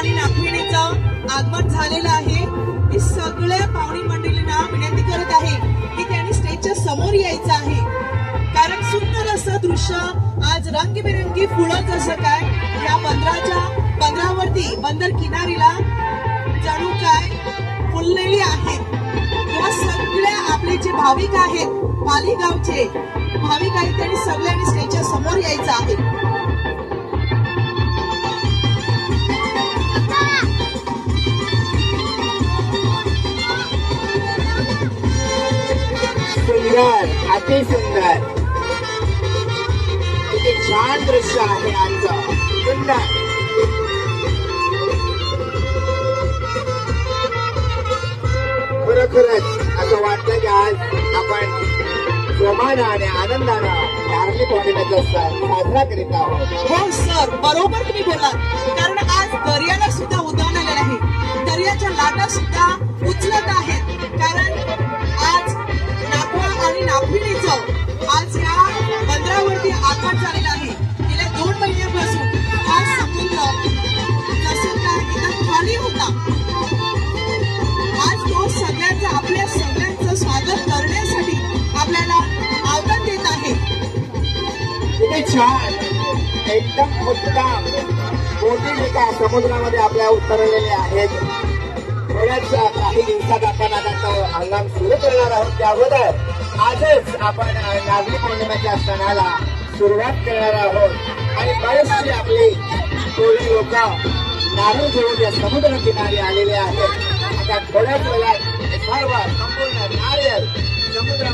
आणि नागविणीचं आगमन झालेलं आहे। मी सगळ्या पाहुणी मंडळींना विनंती करत आहे की त्यांनी स्टेजच्या समोर यायचं आहे, कारण सुंदर असं दृश्य आज रंगबिरंगी फुलं जसं काय या बंदरावरती बंदर किनारीला जणू काय फुललेली आहेत। या सगळ्या आपले जे भाविक आहेत, पालीगावचे भाविक आहेत, त्यांनी सगळ्यांनी स्टेजच्या समोर यायचं आहे। सुंदर, अति सुंदर, किती छान दृश्य आहे आजचं। सुंदर, खरोखरच असं वाटतं की आज आपण जोमानं आणि आनंदानं नारळी पौर्णिमेचा सण साजरा करीत आहोत। हो सर, बरोबर तुम्ही बोलात, कारण आज दर्याला सुद्धा उधाण आलेलं आहे, दर्याच्या लाटा सुद्धा उचलत आहेत, कारण आज आणि नागविणीचं आज या बंदरावरती आगमन झालेलं आहे। गेल्या 2 महिन्यापासून हा समुद्र जसं काय एकदम खाली होता, आज तो सगळ्यांचं आपल्या सगळ्यांचं स्वागत करण्यासाठी आपल्याला आव्हान देत आहे। किती छान, एकदम उत्तम बोटी एका समुद्रामध्ये आपल्या उतरलेले आहेत। थोड्याच काही दिवसात आपण आता तो हंगाम सुरू करणार आहोत। त्या अगोदर आजच आपण नारळी पौर्णिमेच्या सणाला सुरुवात करणार आहोत आणि बरेचसे आपले टोळी लोक नारळ घेऊन या समुद्र किनारी आलेले आहेत। आता थोड्याच वेळात सर्व संपूर्ण नारळ समुद्र